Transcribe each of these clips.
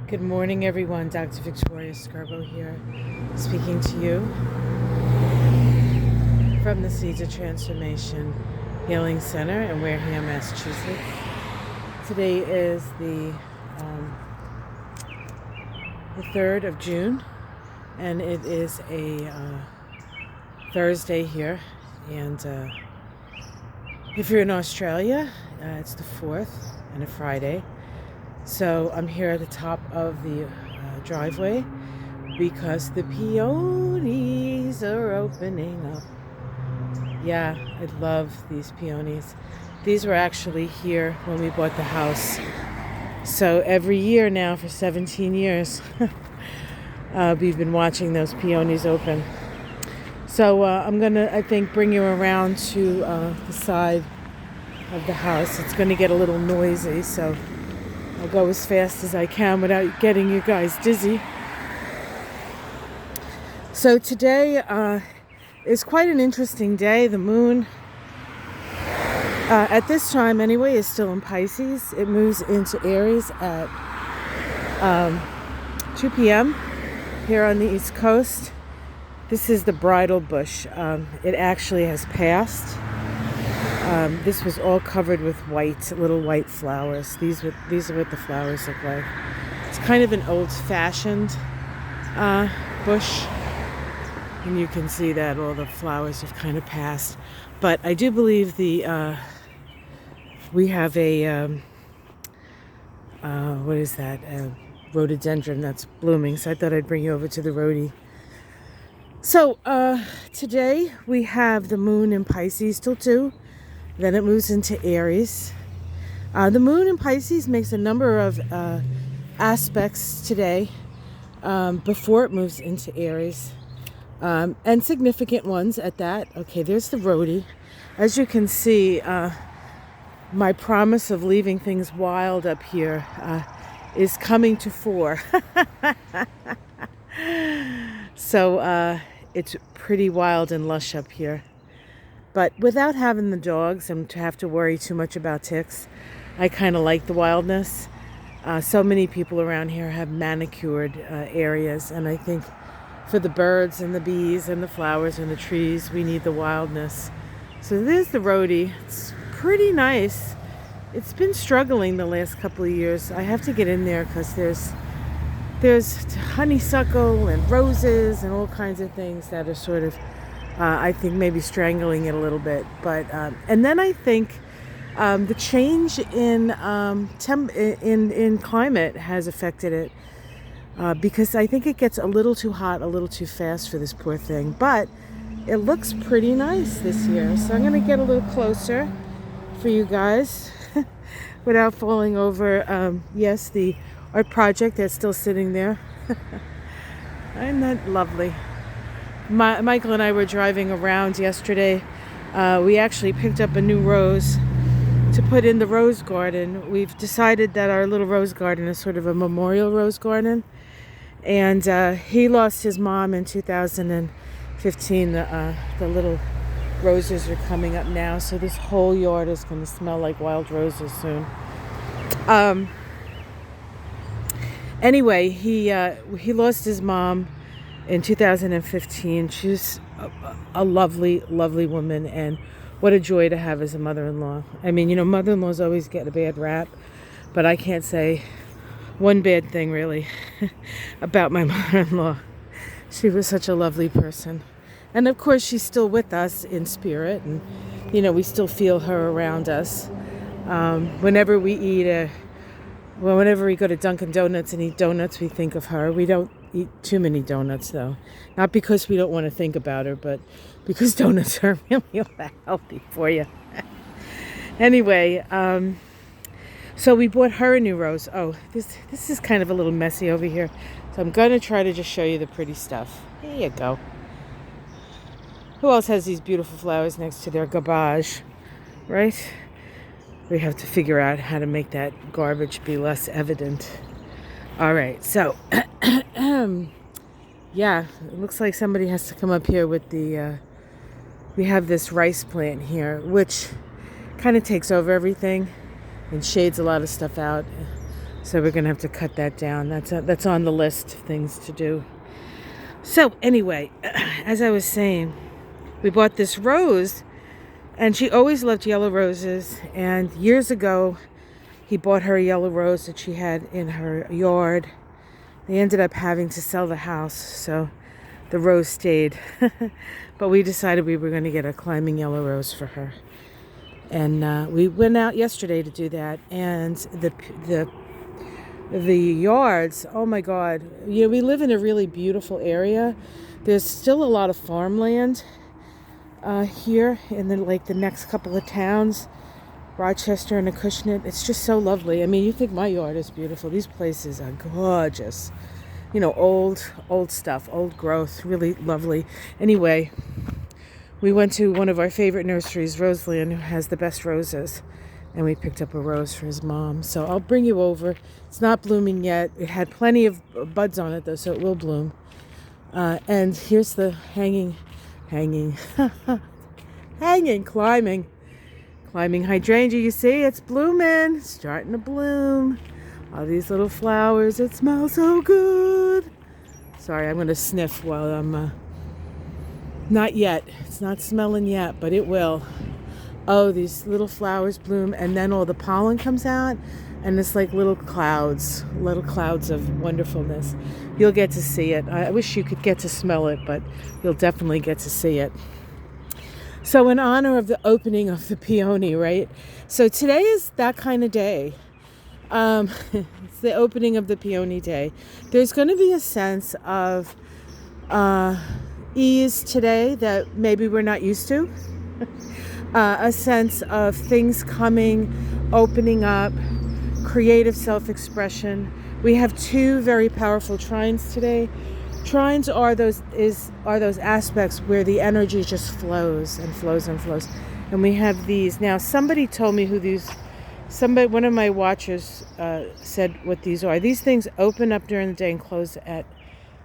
Good morning, everyone. Dr. Victoria Scarbo here, speaking to you from the Seeds of Transformation Healing Center in Wareham, Massachusetts. Today is the 3rd of June, and it is a Thursday here. And if you're in Australia, it's the 4th and a Friday. So I'm here at the top of the driveway because the peonies are opening up. Yeah, I love these peonies. These were actually here when we bought the house. So every year now for 17 years, we've been watching those peonies open. So I'm going to, I think, bring you around to the side of the house. It's going to get a little noisy, so I'll go as fast as I can without getting you guys dizzy. So today is quite an interesting day. The moon, at this time anyway, is still in Pisces. It moves into Aries at 2 p.m. here on the East Coast. This is the bridal bush. It actually has passed. This was all covered with little white flowers. These are what the flowers look like. It's kind of an old-fashioned bush, and you can see that all the flowers have kind of passed. But I do believe we have a what is that? A rhododendron that's blooming. So I thought I'd bring you over to the rhodie. So today we have the moon in Pisces till 2. Then it moves into Aries. The moon in Pisces makes a number of aspects today before it moves into Aries. And significant ones at that. Okay, there's the rhodie. As you can see, my promise of leaving things wild up here is coming to fore. So it's pretty wild and lush up here. But without having the dogs and to have to worry too much about ticks, I kind of like the wildness. So many people around here have manicured areas, and I think for the birds and the bees and the flowers and the trees, we need the wildness. So there's the rhodie. It's pretty nice. It's been struggling the last couple of years. I have to get in there because there's honeysuckle and roses and all kinds of things that are sort of I think maybe strangling it a little bit, but and then I think the change in climate has affected it because I think it gets a little too hot, a little too fast for this poor thing. But it looks pretty nice this year, so I'm going to get a little closer for you guys without falling over. Yes, the art project that's still sitting there. Isn't that lovely? Michael and I were driving around yesterday. We actually picked up a new rose to put in the rose garden. We've decided that our little rose garden is sort of a memorial rose garden. And he lost his mom in 2015. The little roses are coming up now. So this whole yard is going to smell like wild roses soon. Anyway, he lost his mom in 2015. She's a lovely, lovely woman, and what a joy to have as a mother-in-law. I mean, mother-in-laws always get a bad rap, but I can't say one bad thing, really, about my mother-in-law. She was such a lovely person. And, of course, she's still with us in spirit, and, we still feel her around us. Whenever we go to Dunkin' Donuts and eat donuts, we think of her. We don't eat too many donuts, though. Not because we don't want to think about her, but because donuts are really healthy for you. Anyway, so we bought her a new rose. Oh, this is kind of a little messy over here. So I'm going to try to just show you the pretty stuff. Here you go. Who else has these beautiful flowers next to their garbage, right? We have to figure out how to make that garbage be less evident. All right, so, yeah, it looks like somebody has to come up here with we have this rice plant here, which kind of takes over everything and shades a lot of stuff out. So we're going to have to cut that down. That's on the list of things to do. So anyway, as I was saying, we bought this rose, and she always loved yellow roses. And years ago, he bought her a yellow rose that she had in her yard. They ended up having to sell the house, so the rose stayed. But we decided we were going to get a climbing yellow rose for her. And we went out yesterday to do that. And the yards, oh my God. You know, we live in a really beautiful area. There's still a lot of farmland here in the next couple of towns, Rochester and Acushnet. It's just so lovely. I mean, you think my yard is beautiful. These places are gorgeous. You know, old stuff, old growth, really lovely. Anyway, we went to one of our favorite nurseries, Roseland, who has the best roses. And we picked up a rose for his mom. So I'll bring you over. It's not blooming yet. It had plenty of buds on it, though, so it will bloom. And here's the climbing hydrangea. You see, it's blooming. It's starting to bloom. All these little flowers. It smells so good. Sorry, I'm going to sniff while I'm... Not yet. It's not smelling yet, but it will. Oh, these little flowers bloom, and then all the pollen comes out, and it's like little clouds of wonderfulness. You'll get to see it. I wish you could get to smell it, but you'll definitely get to see it. So in honor of the opening of the peony, right? So today is that kind of day. It's the opening of the peony day. There's going to be a sense of ease today that maybe we're not used to. A sense of things coming, opening up, creative self-expression. We have two very powerful trines today. Trines are those aspects where the energy just flows and flows and flows. And we have these. Now, somebody told me one of my watchers said what these are. These things open up during the day and close at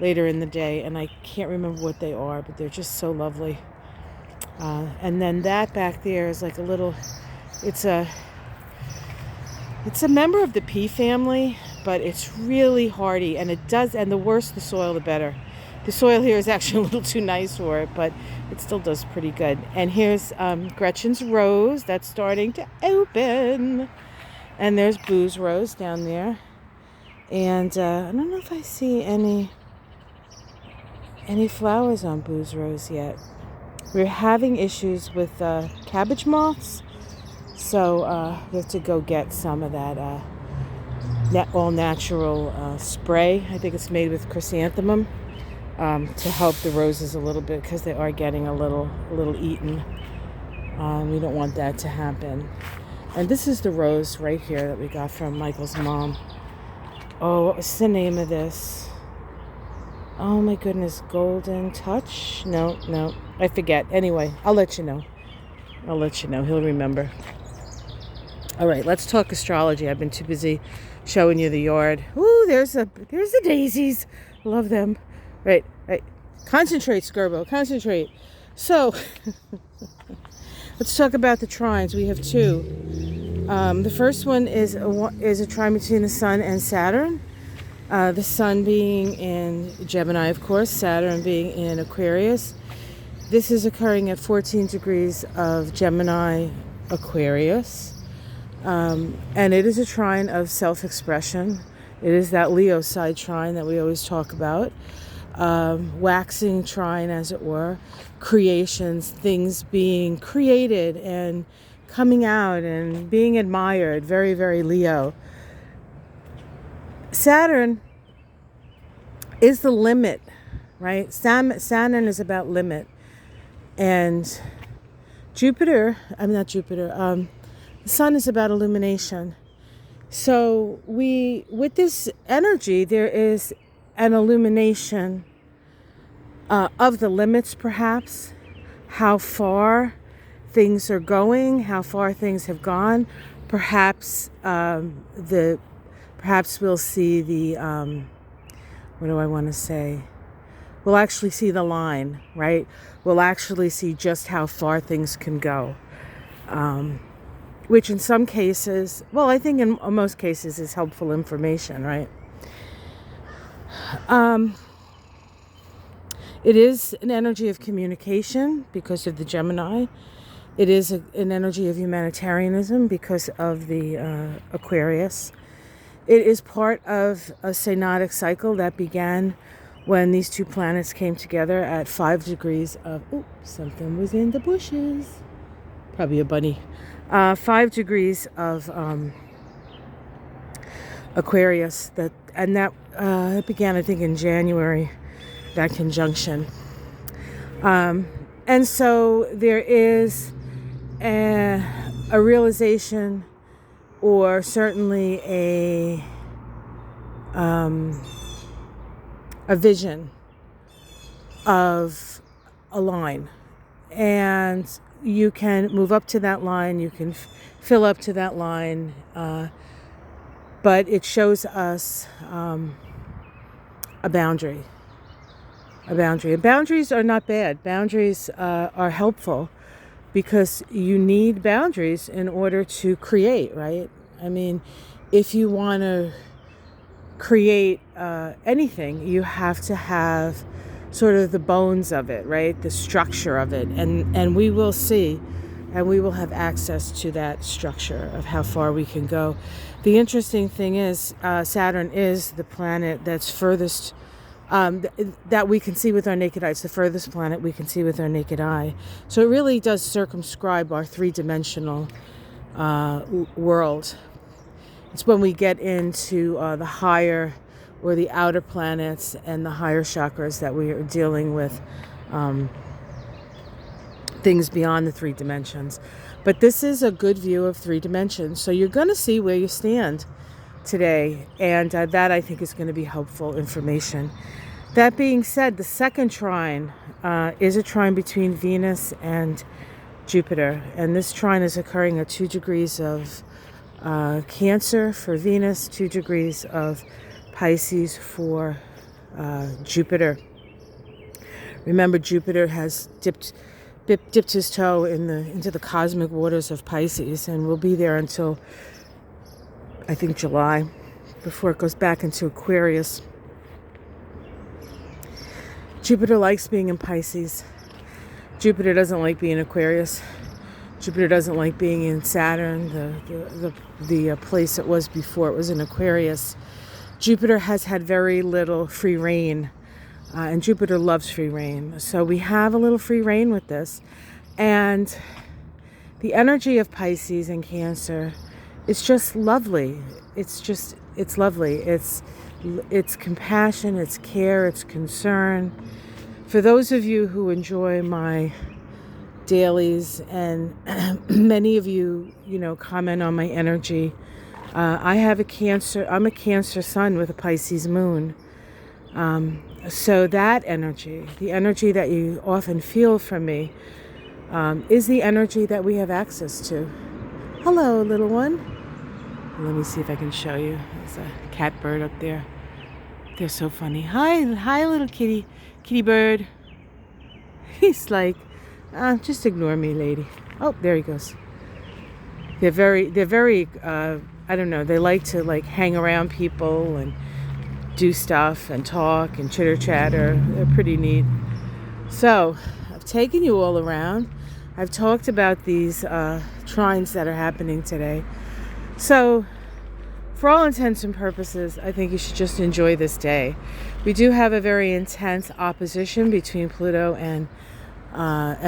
later in the day. And I can't remember what they are, but they're just so lovely. And then that back there is like a little, it's a member of the pea family, but it's really hardy, and the worse the soil, the better. The soil here is actually a little too nice for it, but it still does pretty good. And here's Gretchen's rose that's starting to open. And there's Boo's rose down there. And I don't know if I see any flowers on Boo's rose yet. We're having issues with cabbage moths, so we have to go get some of that all-natural spray. I think it's made with chrysanthemum to help the roses a little bit because they are getting a little eaten. We don't want that to happen. And this is the rose right here that we got from Michael's mom. Oh, what was the name of this? Oh my goodness, Golden Touch? No, I forget. Anyway, I'll let you know. He'll remember. All right, let's talk astrology. I've been too busy showing you the yard. Ooh, there's the daisies. Love them. Right. Concentrate, Skirbo, concentrate. So, let's talk about the trines. We have two. The first one is a trine between the Sun and Saturn. The Sun being in Gemini, of course, Saturn being in Aquarius. This is occurring at 14 degrees of Gemini, Aquarius. And it is a trine of self-expression. It is that Leo side trine that we always talk about. Waxing trine, as it were. Creations, things being created and coming out and being admired. Very, very Leo. Saturn is the limit, right? Saturn is about limit. And the Sun is about illumination. So with this energy, there is an illumination of the limits, perhaps, how far things are going, how far things have gone. Perhaps Perhaps we'll see what do I want to say? We'll actually see the line, right? We'll actually see just how far things can go. which in some cases, well, I think in most cases is helpful information, right? It is an energy of communication because of the Gemini. It is an energy of humanitarianism because of the Aquarius. It is part of a synodic cycle that began when these two planets came together at 5 degrees of... Oh, something was in the bushes. Probably a bunny. 5 degrees of Aquarius. That it began, I think, in January, that conjunction. And so there is a realization, or certainly a vision of a line, and you can move up to that line, you can fill up to that line, but it shows us a boundary. And boundaries are not bad. Boundaries are helpful because you need boundaries in order to create, right? I mean, if you want to create anything, you have to have sort of the bones of it, right? The structure of it. And we will see, and we will have access to that structure of how far we can go. The interesting thing is Saturn is the planet that's furthest, that we can see with our naked eye. It's the furthest planet we can see with our naked eye. So it really does circumscribe our three-dimensional world. It's when we get into the higher or the outer planets and the higher chakras that we are dealing with things beyond the 3 dimensions. But this is a good view of 3 dimensions. So you're going to see where you stand today. And that, I think, is going to be helpful information. That being said, the second trine is a trine between Venus and Jupiter. And this trine is occurring at 2 degrees of Cancer for Venus, 2 degrees of Pisces for Jupiter. Remember, Jupiter has dipped his toe into the cosmic waters of Pisces, and will be there until, I think, July, before it goes back into Aquarius. Jupiter likes being in Pisces. Jupiter doesn't like being in Aquarius. Jupiter doesn't like being in Saturn, the place it was before it was in Aquarius. Jupiter has had very little free reign, and Jupiter loves free reign. So we have a little free reign with this. And the energy of Pisces and Cancer is just lovely. It's lovely. It's compassion, it's care, it's concern. For those of you who enjoy my dailies, and many of you, comment on my energy. I'm a Cancer sun with a Pisces moon. So that energy, the energy that you often feel from me, is the energy that we have access to. Hello, little one. Let me see if I can show you. There's a catbird up there. They're so funny. Hi, little kitty bird. He's like, just ignore me, lady. Oh, there he goes. They're very, I don't know, they like to hang around people and do stuff and talk and chitter chatter. They're pretty neat. So I've taken you all around. I've talked about these trines that are happening today. So for all intents and purposes, I think you should just enjoy this day. We do have a very intense opposition between Pluto and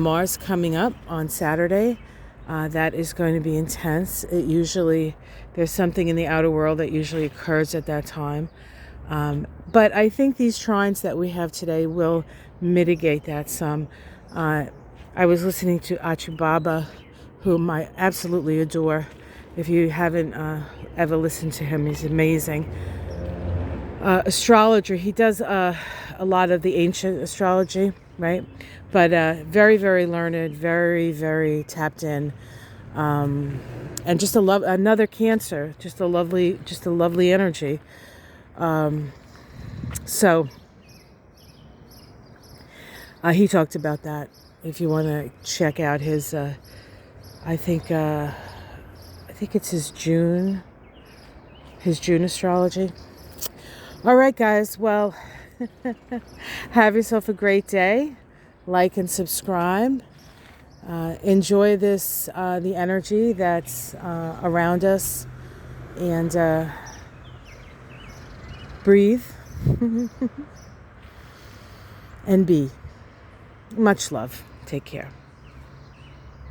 Mars coming up on Saturday. That is going to be intense. There's something in the outer world that usually occurs at that time. But I think these trines that we have today will mitigate that some. I was listening to Achubaba, whom I absolutely adore. If you haven't ever listened to him, he's amazing. Astrologer, he does a lot of the ancient astrology, right? But very, very learned, very, very tapped in, and just another Cancer, just a lovely energy. So he talked about that. If you want to check out his, I think think it's his June astrology. All right, guys. Well, have yourself a great day. Like and subscribe. Enjoy this, the energy that's around us, and breathe and be. Much love. Take care.